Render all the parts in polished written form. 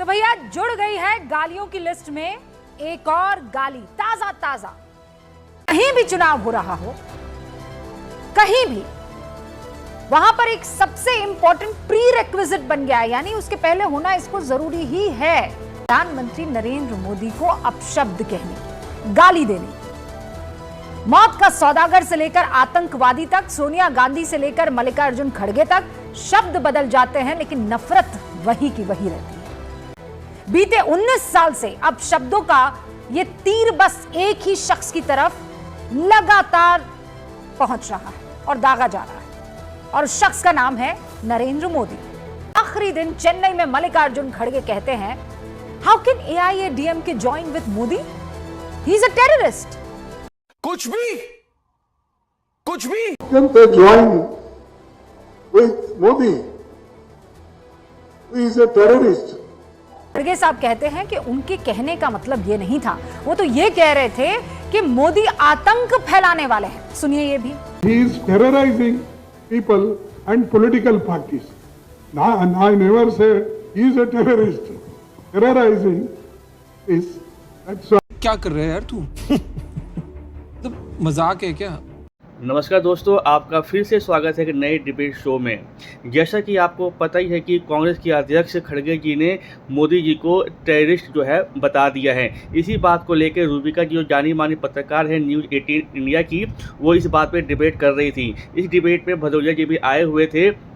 तो भैया जुड़ गई है गालियों की लिस्ट में एक और गाली, ताजा ताजा। कहीं भी चुनाव हो रहा हो, कहीं भी, वहां पर एक सबसे इंपॉर्टेंट प्री रिक्विजिट बन गया है, यानी उसके पहले होना इसको जरूरी ही है, प्रधानमंत्री नरेंद्र मोदी को अपशब्द कहने, गाली देने। मौत का सौदागर से लेकर आतंकवादी तक, सोनिया गांधी से लेकर मल्लिकार्जुन खड़गे तक शब्द बदल जाते हैं, लेकिन नफरत वही की वही रहती है। बीते 19 साल से अब शब्दों का ये तीर बस एक ही शख्स की तरफ लगातार पहुंच रहा है और दागा जा रहा है, और उस शख्स का नाम है नरेंद्र मोदी। आखिरी दिन चेन्नई में मल्लिकार्जुन खड़गे कहते हैं, how can AIADMK join with Modi, he is a terrorist. कुछ भी join with Modi, he is a terrorist. खड़गे साहब कहते हैं कि उनके कहने का मतलब ये नहीं था, वो तो ये कह रहे थे कि मोदी आतंक फैलाने वाले हैं। सुनिए ये भी। He is terrorizing people and political parties. Now, I never said he is a terrorist. Terrorizing is that's why. क्या कर रहे हैं यार तू? तो मजाक है क्या? नमस्कार दोस्तों, आपका फिर से स्वागत है एक नए डिबेट शो में। जैसा कि आपको पता ही है कि कांग्रेस के अध्यक्ष खड़गे जी ने मोदी जी को टेररिस्ट जो है बता दिया है। इसी बात को लेकर रूबिका जी, जो जानी मानी पत्रकार है न्यूज़ 18 इंडिया की, वो इस बात पे डिबेट कर रही थी। इस डिबेट में भदौरिया जी भी आए हुए थे,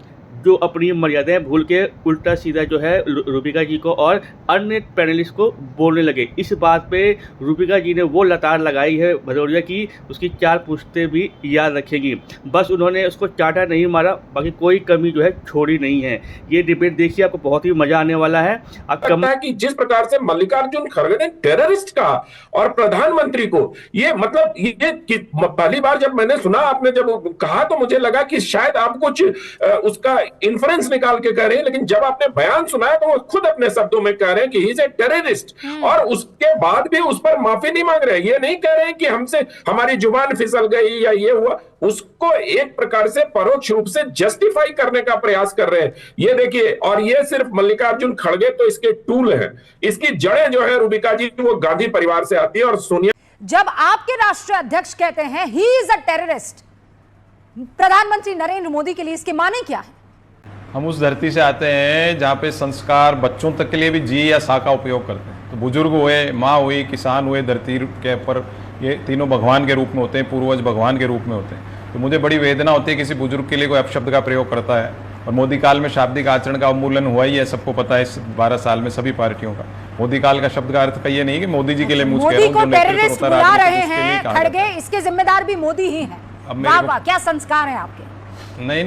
जो अपनी मर्यादाएं भूल के उल्टा सीधा जो है रूबिका जी को और अन्य पैनलिस्ट को बोलने लगे। इस बात पे रूबिका जी ने वो लतार लगाई है भदौरिया की, उसकी 4 पुश्तें भी याद रखेगी। बस उन्होंने उसको चाटा नहीं मारा, बाकी कोई कमी जो है छोड़ी नहीं है। ये डिबेट देखिए, आपको बहुत ही मजा आने वाला है। लगता है कि जिस प्रकार से मल्लिकार्जुन खड़गे ने टेररिस्ट कहा और प्रधानमंत्री को, ये मतलब ये पहली बार जब मैंने सुना, आपने जब कहा तो मुझे लगा कि शायद आप कुछ उसका इन्फ्रेंस निकाल के कह रहे हैं, लेकिन जब आपने बयान सुनाया तो वो खुद अपने शब्दों में कह रहे हैं कि ही इज ए टेररिस्ट, और उसके बाद भी उस पर माफी नहीं मांग रहे हैं। ये नहीं कह रहे हैं कि हमसे हमारी जुबान फिसल गई या ये हुआ, उसको एक प्रकार से परोक्ष रूप से जस्टिफाई करने का प्रयास कर रहे हैं। ये देखिए, और ये सिर्फ मल्लिकार्जुन खड़गे तो इसके टूल हैं, इसकी जड़ें जो है रूबिका जी वो गांधी परिवार से आती है। और सोनिया, जब आपके राष्ट्रीय अध्यक्ष कहते हैं ही इज अ टेररिस्ट प्रधानमंत्री नरेंद्र मोदी के लिए, इसके माने क्या है? हम उस धरती से आते हैं जहाँ पे संस्कार बच्चों तक के लिए भी जी या सा का उपयोग करते हैं। तो बुजुर्ग हुए, माँ हुई, किसान हुए, धरती के ऊपर ये तीनों भगवान के रूप में होते हैं, पूर्वज भगवान के रूप में होते हैं। तो मुझे बड़ी वेदना होती है किसी बुजुर्ग के लिए कोई अपशब्द का प्रयोग करता है। और मोदी काल में शाब्दिक आचरण का उन्मूलन हुआ ही है, सबको पता है इस 12 साल में सभी पार्टियों का। मोदी काल का शब्द का अर्थ का ये नहीं कि मोदी जी के लिए मोदी को टेररिस्ट बुला रहे हैं खड़गे, इसके जिम्मेदार भी मोदी ही हैं। वाह वाह, क्या संस्कार है आपके। नहीं,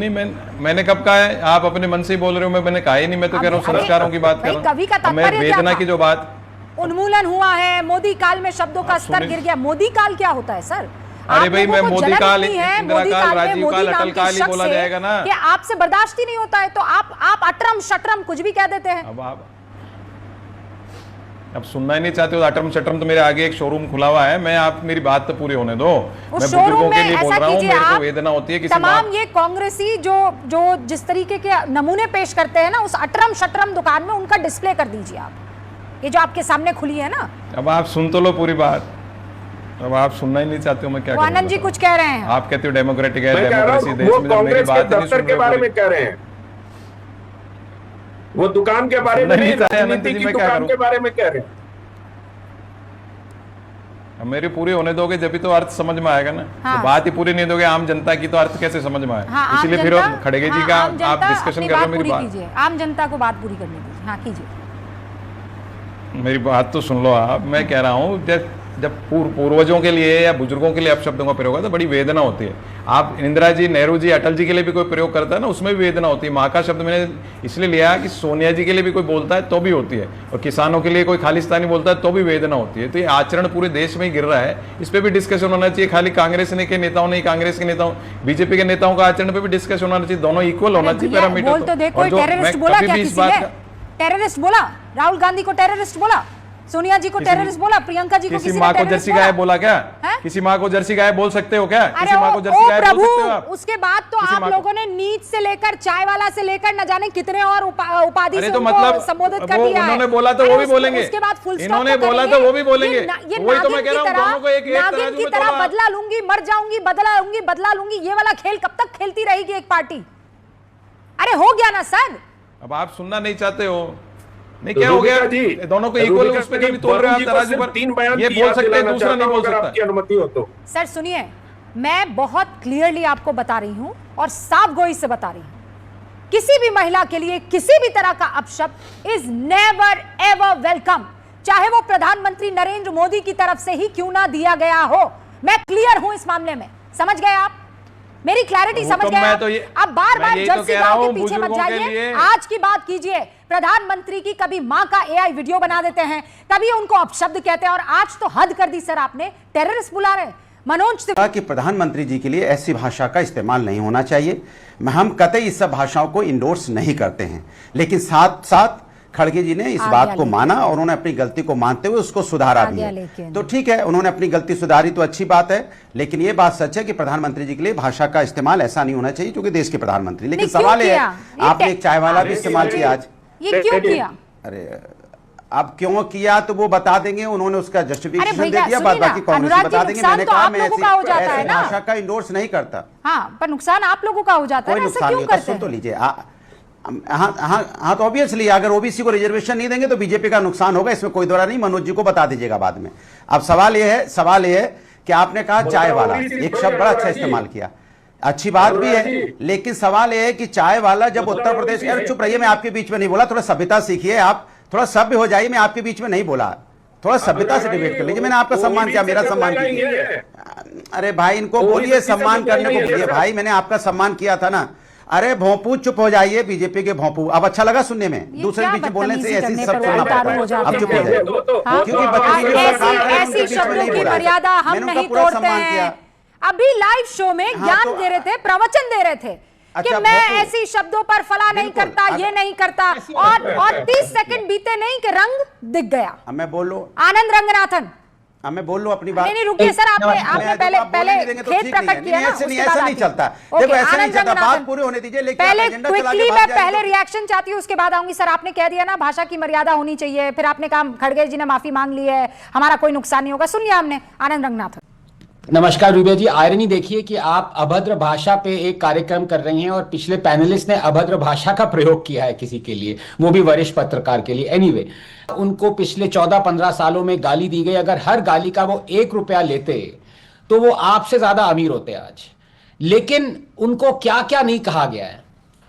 मैंने कब कहा है? आप अपने मन से ही बोल रहे हो, मैंने कहा ही नहीं। मैं तो कह रहा हूँ संस्कारों की बात कर रहा हूँ। मैं वेदना की जो बात, उन्मूलन हुआ है, मोदी काल में शब्दों का स्तर गिर गया। मोदी काल क्या होता है सर? अरे भाई, मैं मोदी काल, इंदिरा काल, राजीव काल, अटल काल ही बोला जाएगा ना। कि आपसे बर्दाश्त ही नहीं होता है तो आप अटरम शटरम कुछ भी कह देते हैं। अब सुनना ही नहीं चाहते हो अटरम शटरम, तो मेरे आगे एक शोरूम खुला हुआ है। मैं आप मेरी बात तो पूरी होने दो। मैं बुजुर्गों के लिए बोल रहा हूँ, मेरे को वेदना होती है किसी तमाम ये कांग्रेसी जो जिस तरीके के नमूने पेश करते हैं ना, उस अटरम शटरम दुकान में उनका डिस्प्ले कर दीजिए आप, ये जो आपके सामने खुली है ना। अब आप सुन तो लो पूरी बात, अब आप सुनना ही नहीं चाहते हो। मैं क्या आनंद जी कुछ कह रहे हैं, आप कहते हो डेमोक्रेटिक है, डेमोक्रेसी देश में, मेरी बात नहीं सुन रहे बारे में कह रहे हैं, वो दुकान के बारे में नहीं, राजनीति की दुकान के बारे में कह रहे हैं। मेरी पूरी होने दोगे जब भी तो अर्थ समझ में आएगा ना। तो बात ही पूरी नहीं दोगे आम जनता की, तो अर्थ कैसे समझ में आए? इसलिए फिर खड़गे जी का आप डिस्कशन कर रहे हो। मेरी बात, आम जनता को बात पूरी करने दीजिए। हाँ कीजिए, मेरी बात तो सुन लो आप। मैं कह रहा हूँ जब पूर्वजों के लिए या बुजुर्गों के लिए अपशब्दों का प्रयोग होता है तो बड़ी वेदना होती है। आप इंदिरा जी, नेहरू जी, अटल जी के लिए भी कोई प्रयोग करता है ना, उसमें भी वेदना होती है। माँ का शब्द मैंने इसलिए लिया कि सोनिया जी के लिए भी कोई बोलता है तो भी होती है, और किसानों के लिए कोई खालिस्तानी बोलता है तो भी वेदना होती है। तो ये आचरण पूरे देश में ही गिर रहा है, इस पर भी डिस्कशन होना चाहिए। खाली कांग्रेस के नेताओं नहीं, कांग्रेस के नेताओं, बीजेपी के नेताओं का आचरण पे भी डिस्कशन होना चाहिए। दोनों इक्वल होना चाहिए पैरामीटर। टेररिस्ट बोला? राहुल गांधी को टेररिस्ट बोला? सोनिया जी को टेररिस्ट बोला, प्रियंका जी को किसी माँ को जर्सी गाय बोला क्या? किसी माँ को जर्सी गाय बोल सकते हो क्या? किसी माँ को जर्सी गाय बोल सकते हो आप? उसके बाद तो आप लोगों ने नीच से लेकर चाय वाला से लेकर न जाने कितने और उपाधि से तो मतलब संबोधित कर दिया है। उन्होंने बोला तो वो भी बोलेंगे, उसके बाद फुल स्टॉप इन्होंने बोला तो वो भी बोलेंगे। वही तो मैं कह रहा हूं, दोनों को एक नागिन की तरह बदला लूंगी, मर जाऊंगी, बदला लूंगी, ये वाला खेल कब तक खेलती रहेगी एक पार्टी? अरे हो गया ना सर। अब आप सुनना नहीं चाहते हो? नहीं क्या हो गया जी? दोनों को इक्वल उस पे कभी तोड़ रहे हैं आप तराजू पर। 3 बयान ये बोल सकते हैं, दूसरा नहीं बोल सकता। आपकी अनुमति हो तो सर सुनिए, मैं बहुत क्लियरली आपको बता रही हूं और साफ गोई से बता रही हूं, किसी भी महिला के लिए किसी भी तरह का अपशब्द इज नेवर एवर वेलकम, चाहे वो प्रधानमंत्री नरेंद्र मोदी की तरफ से ही क्यों ना दिया गया हो। मैं क्लियर हूं इस मामले में, समझ गए आप? मेरी क्लैरिटी समझ गए आप? अब बार बार जर्सी गाय के पीछे मत जाइए, आज की बात कीजिए। प्रधानमंत्री की कभी मां का एआई वीडियो बना देते हैं, कभी उनको अपशब्द कहते हैं, और आज तो हद कर दी सर, आपने टेररिस्ट बुला रहे। मनोज कि प्रधानमंत्री जी के लिए ऐसी भाषा का इस्तेमाल नहीं होना चाहिए। हम कतई इस सब भाषाओं को इंडोर्स नहीं करते हैं, लेकिन साथ साथ खड़गे जी ने इस बात को माना और उन्होंने अपनी गलती को मानते हुए उसको सुधारा भी है। तो ठीक है, उन्होंने अपनी गलती सुधारी तो अच्छी बात है, लेकिन ये बात सच है कि प्रधानमंत्री जी के लिए भाषा का इस्तेमाल ऐसा नहीं होना चाहिए क्योंकि देश के प्रधानमंत्री। लेकिन सवाल ये है, आपने एक चाय वाला भी इस्तेमाल किया आज, ये क्यों किया? अरे अब क्यों किया तो वो बता देंगे, उन्होंने उसका जस्टिफिकेशन दे दिया, बात बाकी कांग्रेस बता देंगे। मैंने कहा मैं ऐसी भाषा का इंडोर्स नहीं करता। हाँ, पर नुकसान आप लोगों का हो जाता है, ऐसा क्यों करते हैं? सुन तो लीजिए, हाँ तो ऑब्वियसली अगर ओबीसी को रिजर्वेशन नहीं देंगे तो बीजेपी का नुकसान होगा, इसमें कोई दौरा नहीं। मनोज जी को बता दीजिएगा बाद में। अब सवाल ये है कि आपने कहा चाय वाला, एक शब्द बड़ा अच्छा इस्तेमाल किया, अच्छी बात भी है, लेकिन सवाल यह है कि चाय वाला जब उत्तर प्रदेश, यार चुप रहिए, मैं आपके बीच में नहीं बोला, थोड़ा सभ्यता सीखिए, आप थोड़ा सभ्य हो जाइए, मैं आपके बीच में नहीं बोला, थोड़ा सभ्यता से डिबेट कर लीजिए। मैंने आपका सम्मान किया, मेरा सम्मान कीजिए। अरे भाई इनको बोलिए सम्मान करने को बोलिए भाई, मैंने आपका सम्मान किया था ना। अरे भोंपू चुप हो जाइए, बीजेपी के भोंपू। अब अच्छा लगा सुनने में, दूसरे बीच बोलने से ऐसी सब सुनना पड़ता है। अब चुप हो जाइए, क्योंकि ऐसी शब्दों की मर्यादा हम नहीं तोड़ते हैं। अभी लाइव शो में ज्ञान दे रहे थे, प्रवचन दे रहे थे कि मैं ऐसी शब्दों पर फला नहीं करता, ये नहीं करता, और 30 सेकंड बीते नहीं कि रंग दिख गया। मैं बोल लो आनंद रंगनाथन, मैं बोल लूं अपनी बात। नहीं रुकिए सर, आपने पहले खेद प्रकट किया ना, ऐसे नहीं चलता। देखो ऐसे नहीं चलता, बात पूरी होने दीजिए। लेकिन पहले क्विकली मैं पहले रिएक्शन चाहती हूँ, उसके बाद आऊंगी। सर आपने कह दिया ना भाषा की मर्यादा होनी चाहिए, फिर आपने कहा खड़गे जी ने माफी मांग ली है, हमारा कोई नुकसान नहीं होगा। सुन लिया हमने। आनंद रंगनाथन। नमस्कार रूबे जी, आयरनी देखिए कि आप अभद्र भाषा पे एक कार्यक्रम कर रही हैं और पिछले पैनलिस्ट ने अभद्र भाषा का प्रयोग किया है किसी के लिए, वो भी वरिष्ठ पत्रकार के लिए। एनीवे, उनको पिछले 14-15 सालों में गाली दी गई। अगर हर गाली का वो 1 रुपया लेते तो वो आपसे ज्यादा अमीर होते आज। लेकिन उनको क्या क्या नहीं कहा गया है।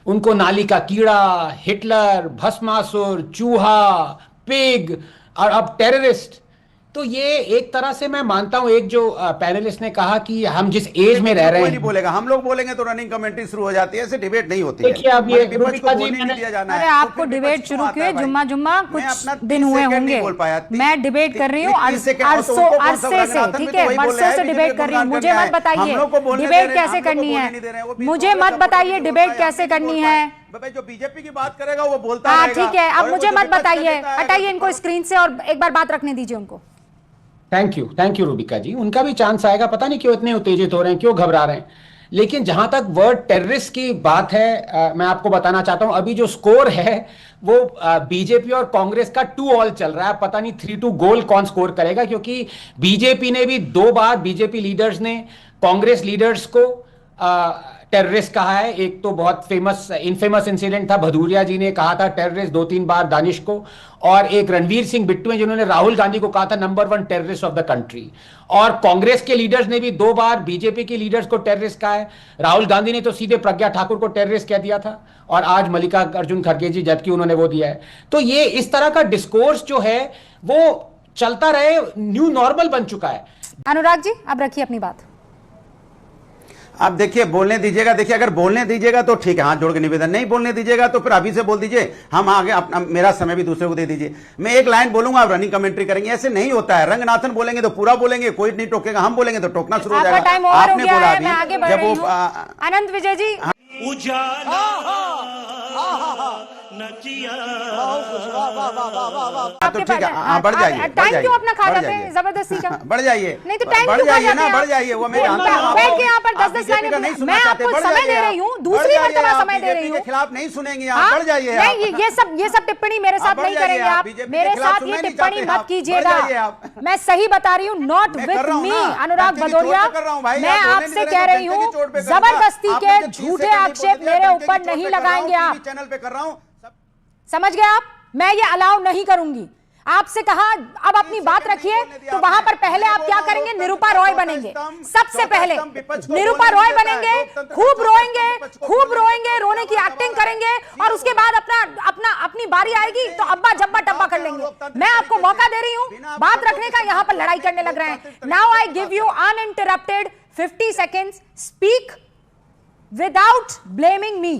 उनको नाली का कीड़ा, हिटलर, भस्मासुर, चूहा, पिग और अब टेररिस्ट। तो ये एक तरह से मैं मानता हूं, एक जो पैनलिस्ट ने कहा कि हम जिस एज में रह रहे हैं, कोई नहीं बोलेगा, हम लोग बोलेंगे तो रनिंग कमेंट्री शुरू हो जाती है, ऐसे डिबेट नहीं होती है। देखिए अब ये अरे आपको डिबेट शुरू किए, जुम्मा कुछ दिन हुए होंगे, मैं डिबेट कर रही हूँ अरसे से, ठीक है, वर्षों से डिबेट कर रही हूँ। मुझे मत बताइए डिबेट कैसे करनी है, मुझे मत बताइए डिबेट कैसे करनी है। जो बीजेपी की बात करेगा वो बोलता है, ठीक है। अब मुझे मत बताइए, हटाइए इनको स्क्रीन से और एक बार बात रखने दीजिए उनको। थैंक यू रूबिका जी, उनका भी चांस आएगा। पता नहीं क्यों इतने उत्तेजित हो रहे हैं, क्यों घबरा रहे हैं। लेकिन जहां तक वर्ड टेररिस्ट की बात है, मैं आपको बताना चाहता हूं, अभी जो स्कोर है वो बीजेपी और कांग्रेस का 2-all चल रहा है। पता नहीं 3-2 गोल कौन स्कोर करेगा, क्योंकि बीजेपी ने भी 2 बार, बीजेपी लीडर्स ने कांग्रेस लीडर्स को टेररिस्ट कहा है। एक तो बहुत इनफेमस इंसिडेंट था, भदौरिया जी ने कहा था टेररिस्ट 2-3 बार दानिश को, और एक रणवीर सिंह बिट्टू हैं जिन्होंने राहुल गांधी को कहा था number 1 terrorist of the country. और कांग्रेस के लीडर्स ने भी 2 बार बीजेपी के लीडर्स को टेररिस्ट कहा है। राहुल गांधी ने तो सीधे प्रज्ञा ठाकुर को टेररिस्ट कह दिया था, और आज मल्लिकार्जुन खड़गे जी, जबकि उन्होंने वो दिया है। तो ये इस तरह का डिस्कोर्स जो है वो चलता रहे, न्यू नॉर्मल बन चुका है। अनुराग जी अब रखिए अपनी बात। आप देखिए, बोलने दीजिएगा। देखिए अगर बोलने दीजिएगा तो ठीक है, हाथ जोड़ के निवेदन, नहीं बोलने दीजिएगा तो फिर अभी से बोल दीजिए, हम आगे अपना मेरा समय भी दूसरे को दे दीजिए। मैं एक लाइन बोलूंगा, आप रनिंग कमेंट्री करेंगे, ऐसे नहीं होता है। रंगनाथन बोलेंगे तो पूरा बोलेंगे, कोई नहीं टोकेगा, हम बोलेंगे तो टोकना शुरू हो जाएगा। आपने बोला अभी जब वो आनंद विजय जी, तो ठीक है, बढ़ जाइए, टाइम क्यों अपना खा जाते हैं जबरदस्ती का? बढ़ जाइए, नहीं तो टाइम बढ़ क्यों खा जाइए जाते ना, हैं? बढ़ जाइए। वो मैं जानता हूं बैठ के यहाँ पर 10-10 लाइनें मैं आपको समय दे रही हूँ, दूसरी मर्तबा समय दे रही हूँ। खिलाफ नहीं सुनेंगे आप, बढ़ जाइए। नहीं, ये सब टिप्पणी मेरे साथ नहीं करेंगे आप, मेरे साथ ये टिप्पणी मत कीजिएगा। मैं सही बता रही हूँ, नॉट विद मी अनुराग भदौरिया। मैं आपसे कह रही हूँ, जबरदस्ती के झूठे आक्षेप मेरे ऊपर नहीं लगाएंगे आप। चैनल पे कर रहा हूँ, समझ गए आप? मैं ये अलाउ नहीं करूंगी। आपसे कहा अब अपनी बात रखिए, तो वहां पर पहले आप क्या करेंगे? निरूपा रॉय बनेंगे, सबसे पहले निरूपा रॉय बनेंगे, खूब रोएंगे, रोने की एक्टिंग करेंगे, और उसके बाद अपनी बारी आएगी तो अब्बा जब्बा टब्बा कर लेंगे। मैं आपको मौका दे रही हूं बात रखने का, यहां पर लड़ाई करने लग रहे हैं। Now I give you uninterrupted 50 seconds, speak without blaming me.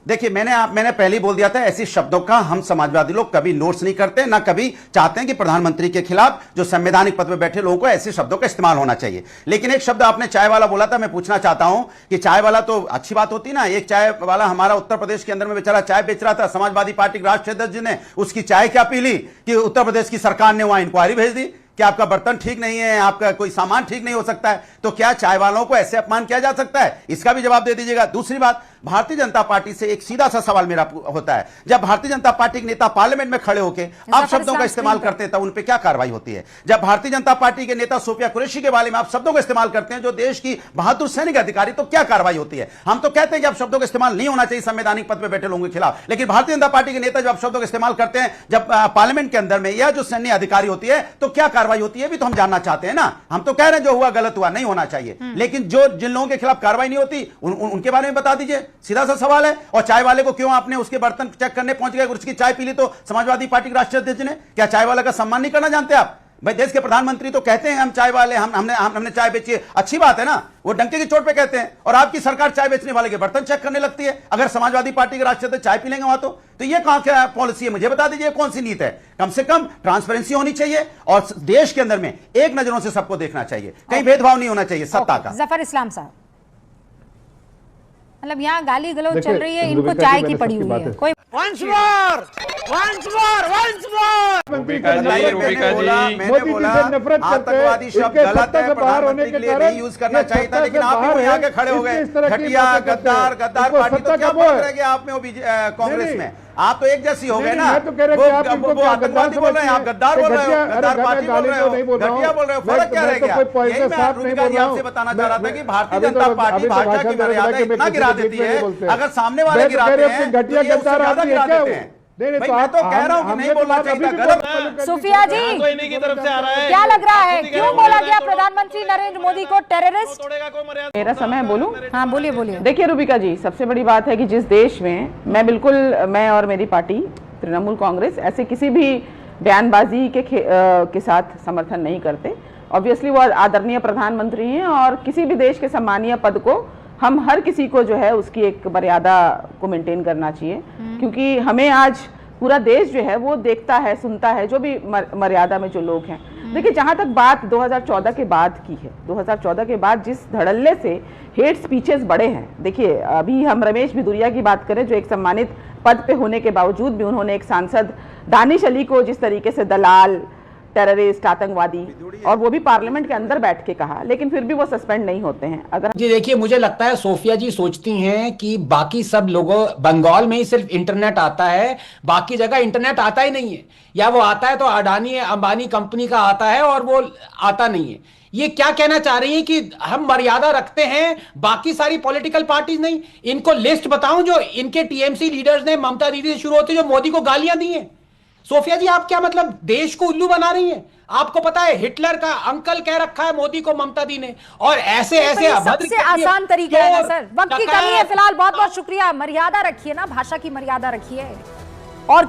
देखिए मैंने पहले ही बोल दिया था, ऐसे शब्दों का हम समाजवादी लोग कभी नोट्स नहीं करते, ना कभी चाहते हैं कि प्रधानमंत्री के खिलाफ जो संवैधानिक पद पर बैठे लोगों को ऐसे शब्दों का इस्तेमाल होना चाहिए। लेकिन एक शब्द आपने चाय वाला बोला था, मैं पूछना चाहता हूं कि चाय वाला तो अच्छी बात होती ना। एक चाय वाला हमारा उत्तर प्रदेश के अंदर में बेचारा चाय बेच रहा था, समाजवादी पार्टी के राष्ट्रीय अध्यक्ष जी ने उसकी चाय क्या पी ली कि उत्तर प्रदेश की सरकार ने वहां इंक्वायरी भेज दी कि आपका बर्तन ठीक नहीं है, आपका कोई सामान ठीक नहीं हो सकता है। तो क्या चाय वालों को ऐसे अपमान किया जा सकता है? इसका भी जवाब दे दीजिएगा। दूसरी बात, भारतीय जनता पार्टी से एक सीधा सा सवाल मेरा होता है, जब भारतीय जनता पार्टी के नेता पार्लियामेंट में खड़े होकर आप शब्दों का इस्तेमाल करते हैं तो उन पे क्या कार्रवाई होती है? जब भारतीय जनता पार्टी के नेता सोफिया कुरैशी के बारे में आप शब्दों का इस्तेमाल करते हैं, जो देश की बहादुर सैनिक अधिकारी, तो क्या कार्रवाई होती है? हम तो कहते हैं कि आप शब्दों का इस्तेमाल नहीं होना चाहिए संवैधानिक पद पर बैठे लोगों के खिलाफ, लेकिन भारतीय जनता पार्टी के नेता जब शब्दों का इस्तेमाल करते हैं जब पार्लियामेंट के अंदर में, या जो सैन्य अधिकारी होती है, तो क्या कार्रवाई होती है भी तो हम जानना चाहते हैं ना। हम तो कह रहे हैं जो हुआ गलत हुआ, नहीं होना चाहिए, लेकिन जिन लोगों के खिलाफ कार्रवाई नहीं होती उनके बारे में बता दीजिए। सीधा सा सवाल है। और चाय वाले को क्यों आपने उसके बर्तन चेक करने पहुंच गए, उसकी चाय पी ली तो समाजवादी पार्टी के राष्ट्रीय अध्यक्ष ने? क्या चाय वाला का सम्मान नहीं करना जानते आप? भाई देश के प्रधानमंत्री तो कहते हैं हम चाय वाले, हमने चाय बेची है, अच्छी बात है ना, वो डंके की चोट पे कहते हैं, और आपकी सरकार चाय बेचने वाले के बर्तन चेक करने लगती है। अगर समाजवादी पार्टी के राष्ट्रीय अध्यक्ष चाय पी लेंगे वहां तो ये कहां क्या पॉलिसी है? मुझे बता दीजिए कौन सी नीति है? कम से कम ट्रांसपेरेंसी होनी चाहिए और देश के अंदर में एक नजरों से सबको देखना चाहिए, कहीं भेदभाव नहीं होना चाहिए सत्ता का। जफर इस्लाम साहब, मतलब यहाँ गाली गलौज चल रही है, इनको चाय की पड़ी हुई है। कोई मोदी जी से नफरत करते हैं, इनके सत्ता से बाहर होने के कारण यूज करना चाहिए था, लेकिन आप भी यहाँ के खड़े हो गए। घटिया गद्दार पार्टी तो क्या बोल रहे हैं आप में कांग्रेस में? आप तो एक जैसी हो गए ना। मैं तो कह रहा हूं कि आप इनको आतंकवादी बोल रहे हैं, आप गद्दार बोल रहे हो, गद्दार पार्टी बोल रहे हो, घटिया बोल रहे हो, फर्क क्या रह गया? यही मैं रुबिका जी आपसे बताना चाह रहा था कि भारतीय जनता पार्टी भाषा की मर्यादा इतना गिरा देती है, अगर सामने वाले गिराते हैं तो ये उससे ज्यादा गिरा देते हैं। मैं तो कह रहा हूं कि नहीं बोलना चाहिए, गलत। सुफिया जी, की तरफ से आ रहा है, क्या लग रहा है, क्यों बोला गया प्रधानमंत्री नरेंद्र मोदी को टेररिस्ट? मेरा समय बोलूं? हाँ बोलिए। देखिए रुबिका जी, सबसे बड़ी बात है कि जिस देश में मैं और मेरी पार्टी तृणमूल कांग्रेस ऐसे किसी भी बयानबाजी के साथ समर्थन नहीं करते। ऑब्वियसली वो आदरणीय प्रधानमंत्री हैं और किसी भी देश के सम्मानीय पद को हम हर किसी को जो है उसकी एक मर्यादा को मेंटेन करना चाहिए, क्योंकि हमें आज पूरा देश जो है वो देखता है, सुनता है, जो भी मर्यादा में जो लोग हैं। देखिए, जहां तक बात 2014 के बाद की है, 2014 के बाद जिस धड़ल्ले से हेट स्पीचेस बढ़े हैं, देखिए अभी हम रमेश भिदुरिया की बात करें जो एक सम्मानित पद पे होने के बावजूद भी उन्होंने एक सांसद दानिश अली को जिस तरीके से दलाल, टेररिस्ट, आतंकवादी, और वो भी पार्लियामेंट के अंदर बैठ के कहा, लेकिन फिर भी वो सस्पेंड नहीं होते हैं। अगर जी देखिए, मुझे लगता है सोफिया जी सोचती हैं कि बाकी सब लोगों, बंगाल में ही सिर्फ इंटरनेट आता है, बाकी जगह इंटरनेट आता ही नहीं है, या वो आता है तो अडानी अंबानी कंपनी का आता है और वो आता नहीं है। ये क्या कहना चाह रही है कि हम मर्यादा रखते हैं, बाकी सारी पॉलिटिकल पार्टीज नहीं? इनको लिस्ट बताऊं जो इनके टीएमसी लीडर्स ने ममता दीदी से शुरू होते जो मोदी को गालियां दी हैं। सोफिया जी, आप क्या मतलब देश को उल्लू बना रही हैं? आपको पता है हिटलर का अंकल कह रखा है मोदी को ममता दी ने, और ऐसे सबसे आसान तरीका है ना सर। वक्त की कमी है फिलहाल, बहुत बहुत शुक्रिया। मर्यादा रखिए ना, भाषा की मर्यादा रखिए। और